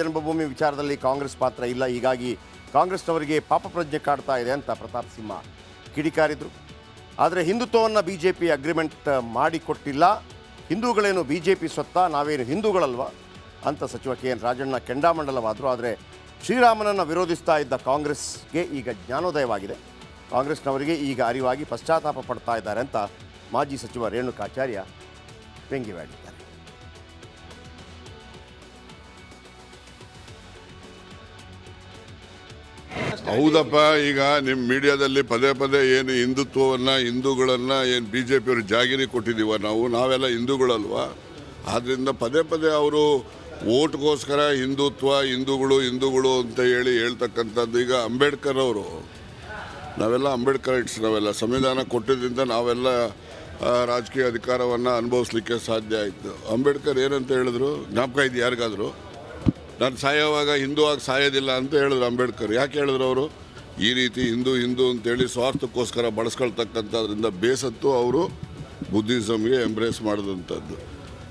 ಜನ್ಮಭೂಮಿ ವಿಚಾರದಲ್ಲಿ ಕಾಂಗ್ರೆಸ್ ಪಾತ್ರ ಇಲ್ಲ, ಹೀಗಾಗಿ ಕಾಂಗ್ರೆಸ್ನವರಿಗೆ ಪಾಪ ಪ್ರಜ್ಞೆ ಕಾಡ್ತಾ ಇದೆ ಅಂತ ಪ್ರತಾಪ್ ಸಿಂಹ ಕಿಡಿಕಾರಿದ್ರು. ಆದರೆ ಹಿಂದುತ್ವವನ್ನು ಬಿಜೆಪಿ ಅಗ್ರಿಮೆಂಟ್ ಮಾಡಿಕೊಟ್ಟಿಲ್ಲ, ಹಿಂದೂಗಳೇನು ಬಿಜೆಪಿ ಸ್ವತ್ತ, ನಾವೇನು ಹಿಂದೂಗಳಲ್ವ ಅಂತ ಸಚಿವ ಕೆ ಎನ್ ರಾಜಣ್ಣ ಕೆಂಡಾಮಂಡಲವಾದರು. ಆದರೆ ಶ್ರೀರಾಮನನ್ನು ವಿರೋಧಿಸ್ತಾ ಇದ್ದ ಕಾಂಗ್ರೆಸ್ಗೆ ಈಗ ಜ್ಞಾನೋದಯವಾಗಿದೆ, ಕಾಂಗ್ರೆಸ್ನವರಿಗೆ ಈಗ ಅರಿವಾಗಿ ಪಶ್ಚಾತ್ತಾಪ ಪಡ್ತಾ ಇದ್ದಾರೆ ಅಂತ ಮಾಜಿ ಸಚಿವ ರೇಣುಕಾಚಾರ್ಯ ವ್ಯಂಗ್ಯವಾಡಿದ್ದಾರೆ. ಹೌದಪ್ಪ, ಈಗ ನಿಮ್ಮ ಮೀಡಿಯಾದಲ್ಲಿ ಪದೇ ಪದೇ ಏನು ಹಿಂದುತ್ವವನ್ನು ಹಿಂದೂಗಳನ್ನು ಏನು ಬಿ ಜೆ ಪಿಯವರು ಜಾಗಿರಿ ಕೊಟ್ಟಿದ್ದೀವ, ನಾವೆಲ್ಲ ಹಿಂದೂಗಳಲ್ವಾ, ಆದ್ದರಿಂದ ಪದೇ ಪದೇ ಅವರು ಓಟ್ಗೋಸ್ಕರ ಹಿಂದುತ್ವ ಹಿಂದೂಗಳು ಅಂತ ಹೇಳ್ತಕ್ಕಂಥದ್ದು. ಈಗ ಅಂಬೇಡ್ಕರ್ ಅವರು, ನಾವೆಲ್ಲ ಅಂಬೇಡ್ಕರೈಟ್ಸ್, ನಾವೆಲ್ಲ ಸಂವಿಧಾನ ಕೊಟ್ಟಿದ್ದರಿಂದ ನಾವೆಲ್ಲ ರಾಜಕೀಯ ಅಧಿಕಾರವನ್ನು ಅನುಭವಿಸ್ಲಿಕ್ಕೆ ಸಾಧ್ಯ ಆಯಿತು. ಅಂಬೇಡ್ಕರ್ ಏನಂತ ಹೇಳಿದ್ರು ಜ್ಞಾಪಕ ಇದೆ ಯಾರಿಗಾದರೂ? ನಾನು ಸಾಯೋವಾಗ ಹಿಂದೂ ಆಗಿ ಸಾಯೋದಿಲ್ಲ ಅಂತ ಹೇಳಿದ್ರು ಅಂಬೇಡ್ಕರ್. ಯಾಕೆ ಹೇಳಿದ್ರು ಅವರು? ಈ ರೀತಿ ಹಿಂದೂ ಅಂತೇಳಿ ಸ್ವಾರ್ಥಕ್ಕೋಸ್ಕರ ಬಳಸ್ಕೊಳ್ತಕ್ಕಂಥದ್ರಿಂದ ಬೇಸತ್ತು ಅವರು ಬುದ್ಧಿಸಮ್ಗೆ ಎಂಬ್ರೇಸ್ ಮಾಡಿದಂಥದ್ದು.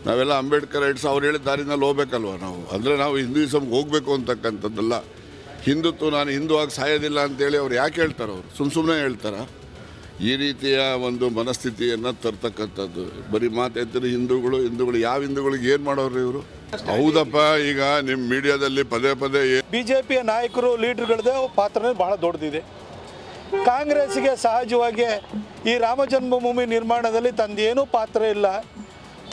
ನಾವೆಲ್ಲ ಅಂಬೇಡ್ಕರ್ ರೈಟ್ಸ್ ಅವ್ರು ಹೇಳಿದ ದಾರಿನಲ್ಲಿ ಹೋಗ್ಬೇಕಲ್ವ ನಾವು, ಅಂದರೆ ನಾವು ಹಿಂದೂಯಿಸಮ್ಗೆ ಹೋಗಬೇಕು ಅಂತಕ್ಕಂಥದ್ದಲ್ಲ. ಹಿಂದುತ್ವ ನಾನು ಹಿಂದೂ ಆಗಿ ಸಾಯೋದಿಲ್ಲ ಅಂತೇಳಿ ಅವ್ರು ಯಾಕೆ ಹೇಳ್ತಾರೆ? ಅವರು ಸುಮ್ಮನೆ ಹೇಳ್ತಾರ? ಈ ರೀತಿಯ ಒಂದು ಮನಸ್ಥಿತಿಯನ್ನು ತರ್ತಕ್ಕಂಥದ್ದು. ಬರೀ ಮಾತಾಡ್ತಾರೆ ಹಿಂದೂಗಳು ಯಾವ ಹಿಂದೂಗಳಿಗೆ ಏನು ಮಾಡೋರು ಇವರು? ಹೌದಪ್ಪ, ಈಗ ನಿಮ್ಮ ಮೀಡಿಯಾದಲ್ಲಿ ಪದೇ ಪದೇ ಬಿಜೆಪಿಯ ನಾಯಕರು ಲೀಡರ್ಗಳದೇ ಪಾತ್ರನೇ ಬಹಳ ದೊಡ್ಡದಿದೆ. ಕಾಂಗ್ರೆಸ್ಗೆ ಸಹಜವಾಗಿ ಈ ರಾಮ ಜನ್ಮಭೂಮಿ ನಿರ್ಮಾಣದಲ್ಲಿ ತಂದೇನೂ ಪಾತ್ರ ಇಲ್ಲ.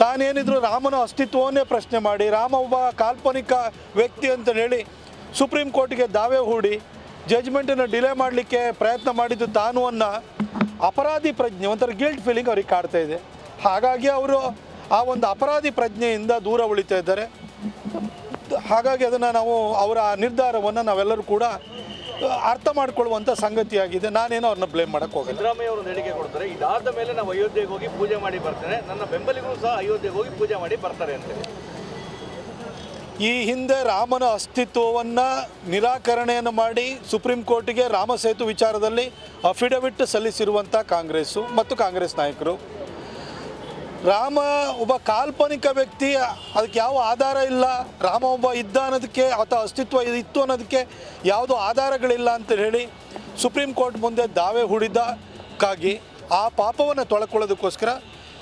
ತಾನೇನಿದ್ರು ರಾಮನ ಅಸ್ತಿತ್ವವನ್ನೇ ಪ್ರಶ್ನೆ ಮಾಡಿ, ರಾಮ ಒಬ್ಬ ಕಾಲ್ಪನಿಕ ವ್ಯಕ್ತಿ ಅಂತ ಹೇಳಿ ಸುಪ್ರೀಂ ಕೋರ್ಟ್ಗೆ ದಾವೆ ಹೂಡಿ ಜಜ್ಮೆಂಟನ್ನು ಡಿಲೇ ಮಾಡಲಿಕ್ಕೆ ಪ್ರಯತ್ನ ಮಾಡಿದ್ದು ತಾನು ಅನ್ನೋ ಅಪರಾಧಿ ಪ್ರಜ್ಞೆ, ಒಂಥರ ಗಿಲ್ಟ್ ಫೀಲಿಂಗ್ ಅವ್ರಿಗೆ ಕಾಡ್ತಾ ಇದೆ. ಹಾಗಾಗಿ ಅವರು ಆ ಒಂದು ಅಪರಾಧಿ ಪ್ರಜ್ಞೆಯಿಂದ ದೂರ ಉಳಿತಾ ಇದ್ದಾರೆ. ಹಾಗಾಗಿ ಅದನ್ನು ನಾವು ಅವರ ನಿರ್ಧಾರವನ್ನು ನಾವೆಲ್ಲರೂ ಕೂಡ ಅರ್ಥ ಮಾಡಿಕೊಳ್ಳುವಂಥ ಸಂಗತಿಯಾಗಿದೆ. ನಾನೇನೋ ಅವ್ರನ್ನ ಬ್ಲೇಮ್ ಮಾಡೋಕ್ಕೆ ಹೋಗಲ್ಲ. ಸಿದ್ದರಾಮಯ್ಯ ಅವರು ಹೇಳಿಕೆ ಕೊಡ್ತಾರೆ, ಇದಾದ ಮೇಲೆ ನಾವು ಅಯೋಧ್ಯೆಗೆ ಹೋಗಿ ಪೂಜೆ ಮಾಡಿ ಬರ್ತೇನೆ, ನನ್ನ ಬೆಂಬಲಿಗರು ಸಹ ಅಯೋಧ್ಯೆಗೆ ಹೋಗಿ ಪೂಜೆ ಮಾಡಿ ಬರ್ತಾರೆ ಅಂತೇಳಿ. ಈ ಹಿಂದೆ ರಾಮನ ಅಸ್ತಿತ್ವವನ್ನು ನಿರಾಕರಣೆಯನ್ನು ಮಾಡಿ ಸುಪ್ರೀಂ ಕೋರ್ಟಿಗೆ ರಾಮ ಸೇತು ವಿಚಾರದಲ್ಲಿ ಅಫಿಡವಿಟ್ ಸಲ್ಲಿಸಿರುವಂಥ ಕಾಂಗ್ರೆಸ್ಸು ಮತ್ತು ಕಾಂಗ್ರೆಸ್ ನಾಯಕರು, ರಾಮ ಒಬ್ಬ ಕಾಲ್ಪನಿಕ ವ್ಯಕ್ತಿ, ಅದಕ್ಕೆ ಯಾವ ಆಧಾರ ಇಲ್ಲ, ರಾಮ ಒಬ್ಬ ಇದ್ದ ಅನ್ನೋದಕ್ಕೆ ಅಥವಾ ಅಸ್ತಿತ್ವ ಇತ್ತು ಅನ್ನೋದಕ್ಕೆ ಯಾವುದೋ ಆಧಾರಗಳಿಲ್ಲ ಅಂತ ಹೇಳಿ ಸುಪ್ರೀಂ ಕೋರ್ಟ್ ಮುಂದೆ ದಾವೆ ಹೂಡಿದ್ದಕ್ಕಾಗಿ ಆ ಪಾಪವನ್ನು ತೊಳ್ಕೊಳ್ಳೋದಕ್ಕೋಸ್ಕರ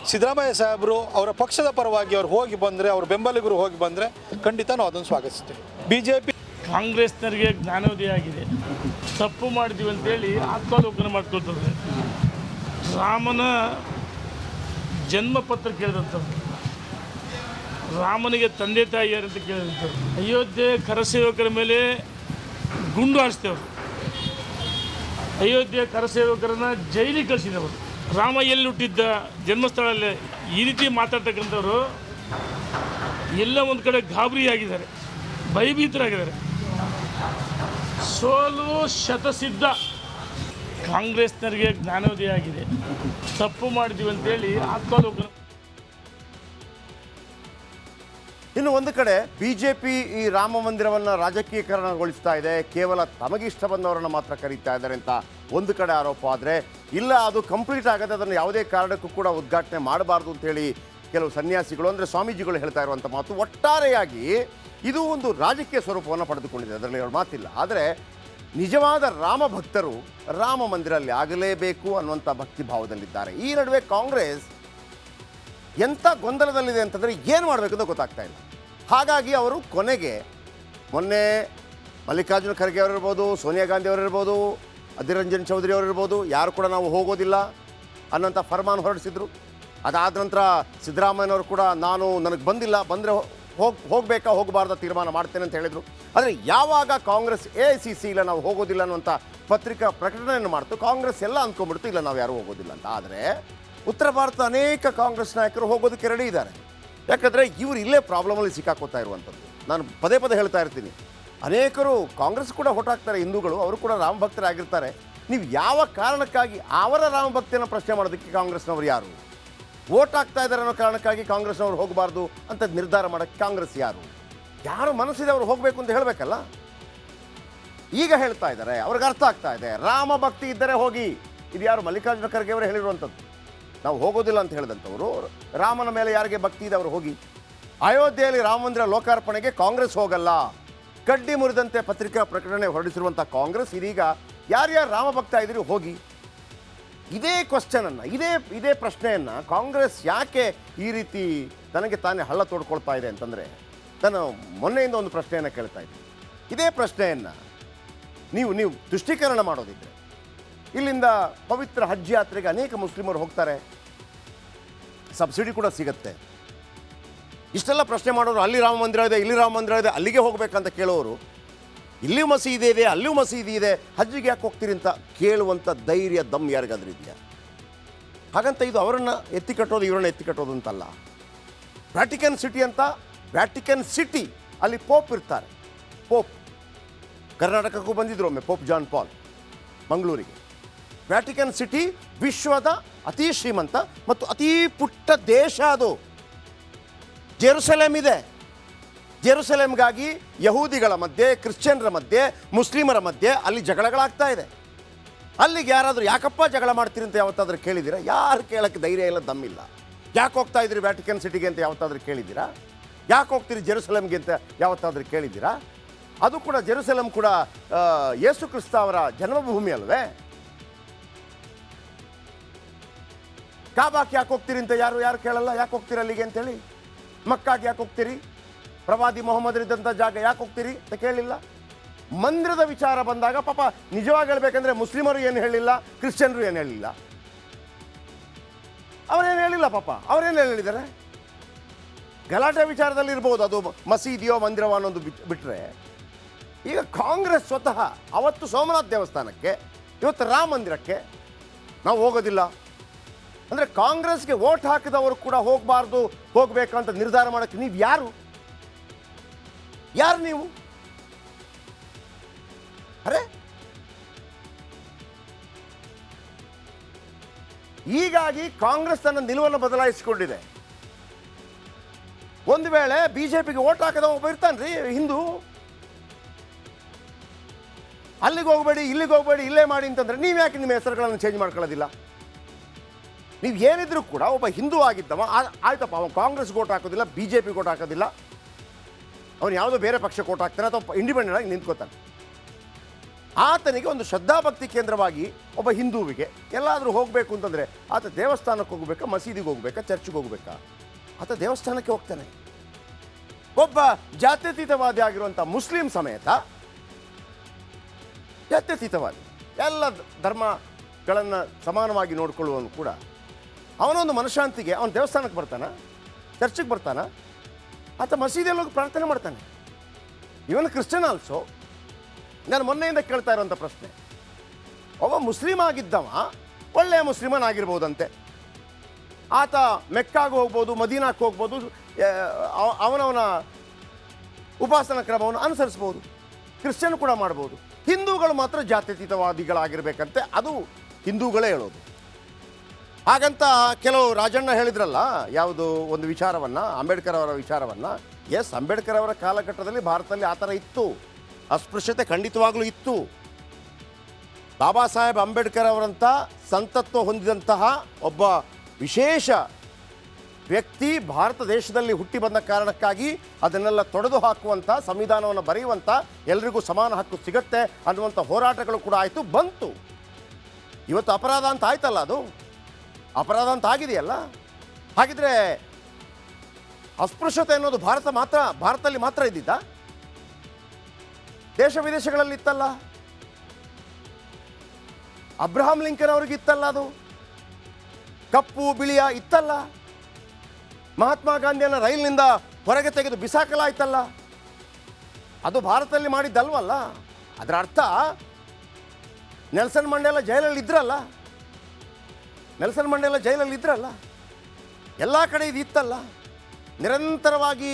ಸಿದ್ದರಾಮಯ್ಯ ಸಾಹೇಬರು ಅವರ ಪಕ್ಷದ ಪರವಾಗಿ ಅವ್ರು ಹೋಗಿ ಬಂದರೆ, ಅವ್ರ ಬೆಂಬಲಿಗರು ಹೋಗಿ ಬಂದರೆ ಖಂಡಿತ ನಾವು ಅದನ್ನು ಸ್ವಾಗತಿಸ್ತೀವಿ. BJP ಕಾಂಗ್ರೆಸ್ನರಿಗೆ ಜ್ಞಾನೋದಯ ಆಗಿದೆ, ತಪ್ಪು ಮಾಡಿದ್ದೀವಿ ಅಂತೇಳಿ ಆತ್ಮಾವಲೋಕನ ಮಾಡ್ಕೊಳ್ತದೆ. ರಾಮನ ಜನ್ಮ ಪತ್ರ ಕೇಳಿದಂಥವ್ರು, ರಾಮನಿಗೆ ತಂದೆ ತಾಯಿಯಾರಂತ ಕೇಳಿದಂಥವ್ರು, ಅಯೋಧ್ಯೆ ಕರಸೇವಕರ ಮೇಲೆ ಗುಂಡು ಹಾರಿಸ್ತೇವರು, ಅಯೋಧ್ಯೆ ಕರಸೇವಕರನ್ನು ಜೈಲಿಗೆ ಕಳಿಸಿದವರು, ರಾಮ ಎಲ್ಲಿ ಹುಟ್ಟಿದ್ದ ಜನ್ಮಸ್ಥಳಲ್ಲೇ ಈ ರೀತಿ ಮಾತಾಡ್ತಕ್ಕಂಥವ್ರು ಎಲ್ಲ ಒಂದು ಕಡೆ ಗಾಬರಿಯಾಗಿದ್ದಾರೆ, ಭಯಭೀತರಾಗಿದ್ದಾರೆ. ಸೋಲು ಶತಸಿದ್ಧ. ಕಾಂಗ್ರೆಸ್ನರಿಗೆ ಜ್ಞಾನೋದಯ ಆಗಿದೆ, ತಪ್ಪು ಮಾಡಿದ್ದೀವಿ ಅಂತೇಳಿ ಆತ್ಮಾವಲೋಕನ. ಇನ್ನು ಒಂದು ಕಡೆ ಬಿಜೆಪಿ ಈ ರಾಮ ಮಂದಿರವನ್ನು ರಾಜಕೀಯಕರಣಗೊಳಿಸ್ತಾ ಇದೆ, ಕೇವಲ ತಮಗಿಷ್ಟ ಬಂದವರನ್ನು ಮಾತ್ರ ಕರೀತಾ ಇದ್ದಾರೆ ಅಂತ ಒಂದು ಕಡೆ ಆರೋಪ. ಆದರೆ ಇಲ್ಲ, ಅದು ಕಂಪ್ಲೀಟ್ ಆಗದೆ, ಅದನ್ನು ಯಾವುದೇ ಕಾರಣಕ್ಕೂ ಕೂಡ ಉದ್ಘಾಟನೆ ಮಾಡಬಾರ್ದು ಅಂತೇಳಿ ಕೆಲವು ಸನ್ಯಾಸಿಗಳು, ಅಂದರೆ ಸ್ವಾಮೀಜಿಗಳು ಹೇಳ್ತಾ ಇರುವಂಥ ಮಾತು. ಒಟ್ಟಾರೆಯಾಗಿ ಇದು ಒಂದು ರಾಜಕೀಯ ಸ್ವರೂಪವನ್ನು ಪಡೆದುಕೊಂಡಿದೆ, ಅದರಲ್ಲಿ ಅವ್ರ ಮಾತಿಲ್ಲ. ಆದರೆ ನಿಜವಾದ ರಾಮ ಭಕ್ತರು ರಾಮ ಮಂದಿರಲ್ಲಿ ಆಗಲೇಬೇಕು ಅನ್ನುವಂಥ ಭಕ್ತಿ ಭಾವದಲ್ಲಿದ್ದಾರೆ. ಈ ನಡುವೆ ಕಾಂಗ್ರೆಸ್ ಎಂಥ ಗೊಂದಲದಲ್ಲಿದೆ ಅಂತಂದರೆ ಏನು ಮಾಡಬೇಕು ಅಂತ ಗೊತ್ತಾಗ್ತಾ ಇಲ್ಲ. ಹಾಗಾಗಿ ಅವರು ಕೊನೆಗೆ ಮೊನ್ನೆ ಮಲ್ಲಿಕಾರ್ಜುನ ಖರ್ಗೆ ಅವರಿರ್ಬೋದು, ಸೋನಿಯಾ ಗಾಂಧಿ ಅವರಿರ್ಬೋದು, ಅಧೀರ್ ರಂಜನ್ ಚೌಧರಿ ಅವರಿರ್ಬೋದು, ಯಾರು ಕೂಡ ನಾವು ಹೋಗೋದಿಲ್ಲ ಅನ್ನೋಂಥ ಫರ್ಮಾನ್ ಹೊರಡಿಸಿದ್ರು. ಅದಾದ ನಂತರ ಸಿದ್ದರಾಮಯ್ಯನವರು ಕೂಡ ನನಗೆ ಬಂದಿಲ್ಲ, ಬಂದರೆ ಹೋಗಬೇಕಾ ಹೋಗಬಾರ್ದ ತೀರ್ಮಾನ ಮಾಡ್ತೇನೆ ಅಂತ ಹೇಳಿದರು. ಆದರೆ ಯಾವಾಗ ಕಾಂಗ್ರೆಸ್ AICC ಇಲ್ಲ ನಾವು ಹೋಗೋದಿಲ್ಲ ಅನ್ನುವಂಥ ಪತ್ರಿಕಾ ಪ್ರಕಟಣೆಯನ್ನು ಮಾಡ್ತು, ಕಾಂಗ್ರೆಸ್ ಎಲ್ಲ ಅಂದ್ಕೊಂಡ್ಬಿಡ್ತು ಇಲ್ಲ ನಾವು ಯಾರೂ ಹೋಗೋದಿಲ್ಲ ಅಂತ. ಆದರೆ ಉತ್ತರ ಭಾರತದ ಅನೇಕ ಕಾಂಗ್ರೆಸ್ ನಾಯಕರು ಹೋಗೋದಕ್ಕೆ ರೆಡಿ ಇದ್ದಾರೆ. ಯಾಕಂದರೆ ಇವರು ಇಲ್ಲೇ ಪ್ರಾಬ್ಲಮಲ್ಲಿ ಸಿಕ್ಕಾಕೋತಾ ಇರುವಂಥದ್ದು. ನಾನು ಪದೇ ಪದೇ ಹೇಳ್ತಾ ಇರ್ತೀನಿ, ಅನೇಕರು ಕಾಂಗ್ರೆಸ್ ಕೂಡ ಹೊಟ್ಟಾಗ್ತಾರೆ ಹಿಂದೂಗಳು, ಅವರು ಕೂಡ ರಾಮ ಭಕ್ತರಾಗಿರ್ತಾರೆ. ನೀವು ಯಾವ ಕಾರಣಕ್ಕಾಗಿ ಅವರ ರಾಮ ಭಕ್ತಿಯನ್ನು ಪ್ರಶ್ನೆ ಮಾಡೋದಕ್ಕೆ ಕಾಂಗ್ರೆಸ್ನವರು ಯಾರು? ವೋಟ್ ಆಗ್ತಾ ಇದ್ದಾರೆ ಅನ್ನೋ ಕಾರಣಕ್ಕಾಗಿ ಕಾಂಗ್ರೆಸ್ನವ್ರು ಹೋಗಬಾರ್ದು ಅಂತ ನಿರ್ಧಾರ ಮಾಡೋಕ್ಕೆ ಕಾಂಗ್ರೆಸ್ ಯಾರು ಮನಸ್ಸಿದೆ ಅವರು ಹೋಗಬೇಕು ಅಂತ ಹೇಳಬೇಕಲ್ಲ. ಈಗ ಹೇಳ್ತಾ ಇದ್ದಾರೆ, ಅವ್ರಿಗೆ ಅರ್ಥ ಆಗ್ತಾ ಇದೆ, ರಾಮ ಭಕ್ತಿ ಇದ್ದರೆ ಹೋಗಿ. ಇದು ಯಾರು? ಮಲ್ಲಿಕಾರ್ಜುನ ಖರ್ಗೆ ಅವರು ಹೇಳಿರುವಂಥದ್ದು. ನಾವು ಹೋಗೋದಿಲ್ಲ ಅಂತ ಹೇಳಿದಂಥವರು, ರಾಮನ ಮೇಲೆ ಯಾರಿಗೆ ಭಕ್ತಿ ಇದೆ ಅವರು ಹೋಗಿ. ಅಯೋಧ್ಯೆಯಲ್ಲಿ ರಾಮ ಮಂದಿರ ಲೋಕಾರ್ಪಣೆಗೆ ಕಾಂಗ್ರೆಸ್ ಹೋಗಲ್ಲ, ಕಡ್ಡಿ ಮುರಿದಂತೆ ಪತ್ರಿಕಾ ಪ್ರಕಟಣೆ ಹೊರಡಿಸಿರುವಂಥ ಕಾಂಗ್ರೆಸ್ ಇದೀಗ ಯಾರ್ಯಾರು ರಾಮಭಕ್ತ ಇದ್ರೂ ಹೋಗಿ ಇದೇ ಕ್ವಶನನ್ನು ಇದೇ ಪ್ರಶ್ನೆಯನ್ನು ಕಾಂಗ್ರೆಸ್ ಯಾಕೆ ಈ ರೀತಿ ತನಗೆ ತಾನೇ ಹಳ್ಳ ತೋಡ್ಕೊಳ್ತಾ ಇದೆ ಅಂತಂದರೆ, ನಾನು ಮೊನ್ನೆಯಿಂದ ಒಂದು ಪ್ರಶ್ನೆಯನ್ನು ಕೇಳ್ತಾ ಇದ್ದೀನಿ. ಇದೇ ಪ್ರಶ್ನೆಯನ್ನು ನೀವು ತುಷ್ಟೀಕರಣ ಮಾಡೋದಿದ್ರೆ ಇಲ್ಲಿಂದ ಪವಿತ್ರ ಹಜ್ ಯಾತ್ರೆಗೆ ಅನೇಕ ಮುಸ್ಲಿಮರು ಹೋಗ್ತಾರೆ, ಸಬ್ಸಿಡಿ ಕೂಡ ಸಿಗುತ್ತೆ. ಇಷ್ಟೆಲ್ಲ ಪ್ರಶ್ನೆ ಮಾಡೋರು ಅಲ್ಲಿ ರಾಮ ಮಂದಿರ ಇದೆ, ಇಲ್ಲಿ ರಾಮ ಮಂದಿರ ಇದೆ, ಅಲ್ಲಿಗೆ ಹೋಗ್ಬೇಕಂತ ಕೇಳೋರು ಇಲ್ಲಿಯೂ ಮಸೀದಿ ಇದೆ, ಅಲ್ಲಿಯೂ ಮಸೀದಿ ಇದೆ, ಹಜ್ಜಿಗೆ ಯಾಕೆ ಹೋಗ್ತೀರಿ ಅಂತ ಕೇಳುವಂಥ ಧೈರ್ಯ ದಮ್ ಯಾರಿಗಾದ್ರೂ ಇದೆಯಾ? ಹಾಗಂತ ಇದು ಅವರನ್ನು ಎತ್ತಿ ಕಟ್ಟೋದು ಇವರನ್ನು ಎತ್ತಿ ಕಟ್ಟೋದು ಅಂತಲ್ಲ. ವ್ಯಾಟಿಕನ್ ಸಿಟಿ ಅಂತ, ವ್ಯಾಟಿಕನ್ ಸಿಟಿ ಅಲ್ಲಿ ಪೋಪ್ ಇರ್ತಾರೆ. ಪೋಪ್ ಕರ್ನಾಟಕಕ್ಕೂ ಬಂದಿದ್ರು ಒಮ್ಮೆ, ಪೋಪ್ ಜಾನ್ ಪಾಲ್ ಮಂಗಳೂರಿಗೆ. ವ್ಯಾಟಿಕನ್ ಸಿಟಿ ವಿಶ್ವದ ಅತಿ ಶ್ರೀಮಂತ ಮತ್ತು ಅತೀ ಪುಟ್ಟ ದೇಶ ಅದು. ಜೆರುಸಲೇಮ್ ಇದೆ. ಜೆರುಸಲೇಮ್ಗಾಗಿ ಯಹೂದಿಗಳ ಮಧ್ಯೆ, ಕ್ರಿಶ್ಚಿಯನ್ರ ಮಧ್ಯೆ, ಮುಸ್ಲಿಮರ ಮಧ್ಯೆ ಅಲ್ಲಿ ಜಗಳಗಳಾಗ್ತಾ ಇದೆ. ಅಲ್ಲಿಗೆ ಯಾರಾದರೂ ಯಾಕಪ್ಪ ಜಗಳ ಮಾಡ್ತೀರಿ ಅಂತ ಯಾವತ್ತಾದ್ರೂ ಕೇಳಿದ್ದೀರಾ? ಯಾರು ಕೇಳೋಕ್ಕೆ ಧೈರ್ಯ ಇಲ್ಲ, ದಮ್ಮಿಲ್ಲ. ಯಾಕೆ ಹೋಗ್ತಾ ಇದ್ರಿ ವ್ಯಾಟಿಕನ್ ಸಿಟಿಗೆ ಅಂತ ಯಾವತ್ತಾದ್ರೂ ಕೇಳಿದ್ದೀರಾ? ಯಾಕೆ ಹೋಗ್ತೀರಿ ಜೆರುಸಲೇಮ್ಗೆ ಅಂತ ಯಾವತ್ತಾದ್ರೂ ಕೇಳಿದ್ದೀರಾ? ಅದು ಕೂಡ ಜೆರುಸಲೇಮ್ ಕೂಡ ಯೇಸು ಕ್ರಿಸ್ತ ಅವರ ಜನ್ಮಭೂಮಿ ಅಲ್ವೇ? ಕಾಬಾಕ್ಕೆ ಯಾಕೆ ಹೋಗ್ತೀರಿ ಅಂತ ಯಾರು ಕೇಳಲ್ಲ. ಯಾಕೆ ಹೋಗ್ತೀರಿ ಅಲ್ಲಿಗೆ ಅಂತೇಳಿ? ಮಕ್ಕಾಗೆ ಯಾಕೆ ಹೋಗ್ತೀರಿ? ಪ್ರವಾದಿ ಮೊಹಮ್ಮದರಿದ್ದಂಥ ಜಾಗ ಯಾಕೆ ಹೋಗ್ತೀರಿ ಅಂತ ಕೇಳಿಲ್ಲ. ಮಂದಿರದ ವಿಚಾರ ಬಂದಾಗ ಪಾಪ ನಿಜವಾಗಿ ಹೇಳ್ಬೇಕಂದ್ರೆ ಮುಸ್ಲಿಮರು ಏನು ಹೇಳಿಲ್ಲ, ಕ್ರಿಶ್ಚಿಯನ್ರು ಏನು ಹೇಳಿಲ್ಲ. ಅವರೇನು ಹೇಳಿಲ್ಲ ಪಾಪ. ಅವರೇನು ಹೇಳಿದ್ದಾರೆ? ಗಲಾಟೆ ವಿಚಾರದಲ್ಲಿ ಇರ್ಬೋದು, ಅದು ಮಸೀದಿಯೋ ಮಂದಿರವೋ ಅನ್ನೋದು ಬಿಟ್ಟರೆ. ಈಗ ಕಾಂಗ್ರೆಸ್ ಸ್ವತಃ ಅವತ್ತು ಸೋಮನಾಥ್ ದೇವಸ್ಥಾನಕ್ಕೆ, ಇವತ್ತು ರಾಮ ಮಂದಿರಕ್ಕೆ ನಾವು ಹೋಗೋದಿಲ್ಲ ಅಂದರೆ ಕಾಂಗ್ರೆಸ್ಗೆ ವೋಟ್ ಹಾಕಿದವರು ಕೂಡ ಹೋಗಬೇಕಂತ ನಿರ್ಧಾರ ಮಾಡೋಕ್ಕೆ ನೀವು ಯಾರು ನೀವು? ಅರೆ, ಹೀಗಾಗಿ ಕಾಂಗ್ರೆಸ್ ತನ್ನ ನಿಲುವನ್ನು ಬದಲಾಯಿಸಿಕೊಂಡಿದೆ. ಒಂದು ವೇಳೆ ಬಿಜೆಪಿಗೆ ವೋಟ್ ಹಾಕದ ಒಬ್ಬ ಇರ್ತಾನ್ರಿ ಹಿಂದೂ, ಅಲ್ಲಿಗೆ ಹೋಗಬೇಡಿ, ಇಲ್ಲಿಗೆ ಹೋಗಬೇಡಿ, ಇಲ್ಲೇ ಮಾಡಿ ಅಂತಂದ್ರೆ ನೀವು ಯಾಕೆ ನಿಮ್ಮ ಹೆಸರುಗಳನ್ನು ಚೇಂಜ್ ಮಾಡ್ಕೊಳ್ಳೋದಿಲ್ಲ? ನೀವು ಏನಿದ್ರು ಕೂಡ ಒಬ್ಬ ಹಿಂದೂ ಆಗಿದ್ದವ ಆಯ್ತಪ್ಪ, ಅವನು ಕಾಂಗ್ರೆಸ್ಗೆ ವೋಟ್ ಹಾಕೋದಿಲ್ಲ, ಬಿಜೆಪಿಗೆ ವೋಟ್ ಹಾಕೋದಿಲ್ಲ, ಅವನು ಯಾವುದೋ ಬೇರೆ ಪಕ್ಷಕ್ಕೆ ವೋಟ್ ಹಾಕ್ತಾನೆ ಅಥವಾ ಇಂಡಿಪೆಂಡೆಂಟ್ ಆಗಿ ನಿಂತ್ಕೋತಾನೆ. ಆತನಿಗೆ ಒಂದು ಶ್ರದ್ಧಾಭಕ್ತಿ ಕೇಂದ್ರವಾಗಿ ಒಬ್ಬ ಹಿಂದೂವಿಗೆ ಎಲ್ಲಾದರೂ ಹೋಗಬೇಕು ಅಂತಂದರೆ ಆತ ದೇವಸ್ಥಾನಕ್ಕೆ ಹೋಗಬೇಕಾ, ಮಸೀದಿಗೆ ಹೋಗಬೇಕಾ, ಚರ್ಚ್ಗೆ ಹೋಗಬೇಕಾ? ಆತ ದೇವಸ್ಥಾನಕ್ಕೆ ಹೋಗ್ತಾನೆ. ಒಬ್ಬ ಜಾತ್ಯತೀತವಾದಿ ಆಗಿರುವಂಥ ಮುಸ್ಲಿಂ ಸಮೇತ, ಜಾತ್ಯತೀತವಾದಿ ಎಲ್ಲ ಧರ್ಮಗಳನ್ನು ಸಮಾನವಾಗಿ ನೋಡ್ಕೊಳ್ಳುವವನು ಕೂಡ ಅವನೊಂದು ಮನಃಶಾಂತಿಗೆ ಅವನ ದೇವಸ್ಥಾನಕ್ಕೆ ಬರ್ತಾನ, ಚರ್ಚಿಗೆ ಬರ್ತಾನ, ಆತ ಮಸೀದಿಯಲ್ಲಿ ಹೋಗಿ ಪ್ರಾರ್ಥನೆ ಮಾಡ್ತಾನೆ. ಇವನು ಕ್ರಿಶ್ಚಿಯನ್ ಆಲ್ಸೋ. ನಾನು ಮೊನ್ನೆಯಿಂದ ಕೇಳ್ತಾ ಇರುವಂಥ ಪ್ರಶ್ನೆ, ಒಬ್ಬ ಮುಸ್ಲಿಂ ಆಗಿದ್ದವ ಒಳ್ಳೆಯ ಮುಸ್ಲಿಮನ್ ಆಗಿರ್ಬೋದಂತೆ, ಆತ ಮೆಕ್ಕಾಗೆ ಹೋಗ್ಬೋದು, ಮದೀನಾಕ್ಕೆ ಹೋಗ್ಬೋದು, ಅವನವನ ಉಪಾಸನಾ ಕ್ರಮವನ್ನು ಅನುಸರಿಸ್ಬೋದು, ಕ್ರಿಶ್ಚಿಯನ್ ಕೂಡ ಮಾಡ್ಬೋದು. ಹಿಂದೂಗಳು ಮಾತ್ರ ಜಾತ್ಯತೀತವಾದಿಗಳಾಗಿರ್ಬೇಕಂತೆ, ಅದು ಹಿಂದೂಗಳೇ ಹೇಳೋದು. ಹಾಗಂತ ಕೆಲವು ರಾಜಣ್ಣ ಹೇಳಿದ್ರಲ್ಲ ಯಾವುದು ಒಂದು ವಿಚಾರವನ್ನು, ಅಂಬೇಡ್ಕರ್ ಅವರ ವಿಚಾರವನ್ನು. ಎಸ್, ಅಂಬೇಡ್ಕರ್ ಅವರ ಕಾಲಘಟ್ಟದಲ್ಲಿ ಭಾರತದಲ್ಲಿ ಆ ಥರ ಇತ್ತು, ಅಸ್ಪೃಶ್ಯತೆ ಖಂಡಿತವಾಗ್ಲೂ ಇತ್ತು. ಬಾಬಾ ಸಾಹೇಬ್ ಅಂಬೇಡ್ಕರ್ ಅವರಂಥ ಸಂತತ್ವ ಹೊಂದಿದಂತಹ ಒಬ್ಬ ವಿಶೇಷ ವ್ಯಕ್ತಿ ಭಾರತ ದೇಶದಲ್ಲಿ ಹುಟ್ಟಿ ಬಂದ ಕಾರಣಕ್ಕಾಗಿ ಅದನ್ನೆಲ್ಲ ತೊಡೆದು ಹಾಕುವಂಥ, ಸಂವಿಧಾನವನ್ನು ಬರೆಯುವಂಥ, ಎಲ್ರಿಗೂ ಸಮಾನ ಹಕ್ಕು ಸಿಗತ್ತೆ ಅನ್ನುವಂಥ ಹೋರಾಟಗಳು ಕೂಡ ಆಯಿತು, ಬಂತು. ಇವತ್ತು ಅಪರಾಧ ಅಂತ ಆಯ್ತಲ್ಲ, ಅದು ಅಪರಾಧ ಅಂತ ಆಗಿದೆಯಲ್ಲ. ಹಾಗಿದ್ರೆ ಅಸ್ಪೃಶ್ಯತೆ ಅನ್ನೋದು ಭಾರತದಲ್ಲಿ ಮಾತ್ರ ಇದ್ದಿದ್ದ? ದೇಶ ವಿದೇಶಗಳಲ್ಲಿ ಇತ್ತಲ್ಲ. ಅಬ್ರಹಾಂ ಲಿಂಕನ್ ಅವ್ರಿಗೆ ಇತ್ತಲ್ಲ, ಅದು ಕಪ್ಪು ಬಿಳಿಯ ಇತ್ತಲ್ಲ. ಮಹಾತ್ಮ ಗಾಂಧಿಯನ್ನು ರೈಲಿನಿಂದ ಹೊರಗೆ ತೆಗೆದು ಬಿಸಾಕಲಾಯ್ತಲ್ಲ, ಅದು ಭಾರತದಲ್ಲಿ ಮಾಡಿದ್ದಲ್ವಲ್ಲ. ಅದರ ಅರ್ಥ ನೆಲ್ಸನ್ ಮಂಡೇಲ ಜೈಲಲ್ಲಿ ಇದ್ರಲ್ಲ, ಎಲ್ಲ ಕಡೆ ಇದು ಇತ್ತಲ್ಲ. ನಿರಂತರವಾಗಿ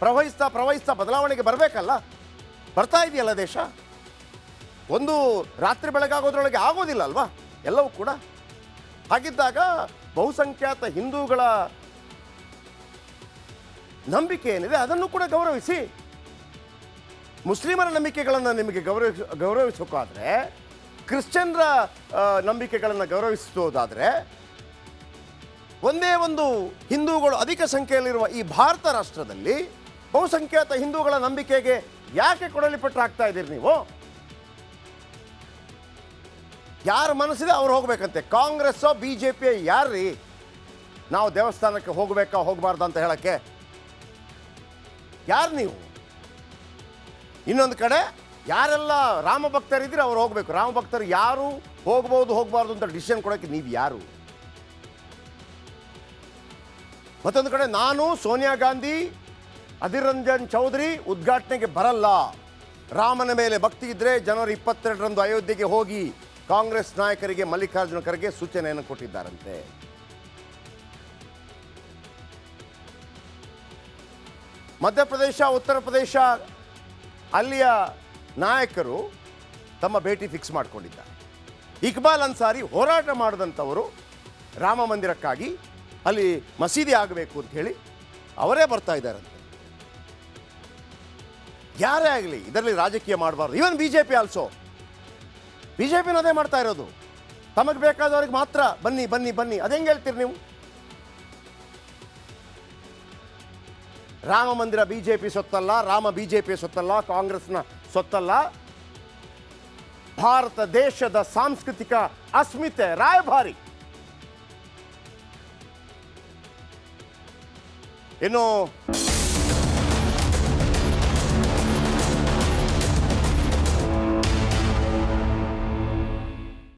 ಪ್ರವಹಿಸ್ತಾ ಬದಲಾವಣೆಗೆ ಬರಬೇಕಲ್ಲ, ಬರ್ತಾ ಇದೆಯಲ್ಲ ದೇಶ. ಒಂದು ರಾತ್ರಿ ಬೆಳಗಾಗೋದ್ರೊಳಗೆ ಆಗೋದಿಲ್ಲ ಅಲ್ವಾ ಎಲ್ಲವೂ ಕೂಡ. ಹಾಗಿದ್ದಾಗ ಬಹುಸಂಖ್ಯಾತ ಹಿಂದೂಗಳ ನಂಬಿಕೆ ಏನಿದೆ ಅದನ್ನು ಕೂಡ ಗೌರವಿಸಿ. ಮುಸ್ಲಿಮರ ನಂಬಿಕೆಗಳನ್ನು ನಿಮಗೆ ಗೌರವಿಸೋಕ್ಕಾದರೆ, ಕ್ರಿಶ್ಚಿಯನ್ರ ನಂಬಿಕೆಗಳನ್ನು ಗೌರವಿಸೋದಾದರೆ, ಒಂದೇ ಒಂದು ಹಿಂದೂಗಳು ಅಧಿಕ ಸಂಖ್ಯೆಯಲ್ಲಿರುವ ಈ ಭಾರತ ರಾಷ್ಟ್ರದಲ್ಲಿ ಬಹುಸಂಖ್ಯಾತ ಹಿಂದೂಗಳ ನಂಬಿಕೆಗೆ ಯಾಕೆ ಕೊಡಲಿ ಪಟ್ಟು ಹಾಕ್ತಾ ಇದ್ದೀರಿ ನೀವು? ಯಾರ ಮನಸ್ಸಿದೆ ಅವ್ರು ಹೋಗ್ಬೇಕಂತೆ. ಕಾಂಗ್ರೆಸ್ಸೋ ಬಿ ಜೆ ಪಿ ಯಾರ್ರೀ ನಾವು ದೇವಸ್ಥಾನಕ್ಕೆ ಹೋಗಬೇಕಾ ಹೋಗಬಾರ್ದು ಅಂತ ಹೇಳಕ್ಕೆ? ಯಾರು ನೀವು? ಇನ್ನೊಂದು ಕಡೆ ಯಾರೆಲ್ಲ ರಾಮ ಭಕ್ತರಿದ್ರೆ ಅವ್ರು ಹೋಗಬೇಕು. ರಾಮ ಭಕ್ತರು ಯಾರು ಹೋಗ್ಬೋದು ಹೋಗಬಾರ್ದು ಅಂತ ಡಿಸಿಷನ್ ಕೊಡೋಕ್ಕೆ ನೀವು ಯಾರು? ಮತ್ತೊಂದು ಕಡೆ ನಾನು ಸೋನಿಯಾ ಗಾಂಧಿ ಅಧೀರ್ ರಂಜನ್ ಚೌಧರಿ ಉದ್ಘಾಟನೆಗೆ ಬರಲ್ಲ, ರಾಮನ ಮೇಲೆ ಭಕ್ತಿ ಇದ್ದರೆ ಜನವರಿ 22ರಂದು ಅಯೋಧ್ಯೆಗೆ ಹೋಗಿ ಕಾಂಗ್ರೆಸ್ ನಾಯಕರಿಗೆ ಮಲ್ಲಿಕಾರ್ಜುನ ಖರ್ಗೆ ಸೂಚನೆಯನ್ನು ಕೊಟ್ಟಿದ್ದಾರಂತೆ. ಮಧ್ಯಪ್ರದೇಶ, ಉತ್ತರ ಪ್ರದೇಶ ಅಲ್ಲಿಯ ನಾಯಕರು ತಮ್ಮ ಭೇಟಿ ಫಿಕ್ಸ್ ಮಾಡಿಕೊಂಡಿದ್ದಾರೆ. ಇಕ್ಬಾಲ್ ಅನ್ಸಾರಿ ಹೋರಾಟ ಮಾಡಿದಂಥವರು ರಾಮ ಮಂದಿರಕ್ಕಾಗಿ, ಅಲ್ಲಿ ಮಸೀದಿ ಆಗಬೇಕು ಅಂತ ಹೇಳಿ ಅವರೇ ಬರ್ತಾ ಇದ್ದಾರಂತೆ. ಯಾರೇ ಆಗಲಿ ಇದರಲ್ಲಿ ರಾಜಕೀಯ ಮಾಡಬಾರ್ದು. Even B J P also, B J ಪಿನ ಅದೇ ಮಾಡ್ತಾ ಇರೋದು. ತಮಗೆ ಬೇಕಾದವ್ರಿಗೆ ಮಾತ್ರ ಬನ್ನಿ ಬನ್ನಿ ಬನ್ನಿ. ಅದೇಂಗೆ ಹೇಳ್ತೀರಿ ನೀವು? Ram Mandir B J P ಸೊತ್ತಲ್ಲ, ರಾಮ ಬಿ ಜೆ ಪಿ ಸೊತ್ತಲ್ಲ, ಕಾಂಗ್ರೆಸ್ನ ಸೊತ್ತಲ್ಲ. ಭಾರತ ದೇಶದ ಸಾಂಸ್ಕೃತಿಕ ಅಸ್ಮಿತೆ ರಾಯಭಾರಿ. ಇನ್ನು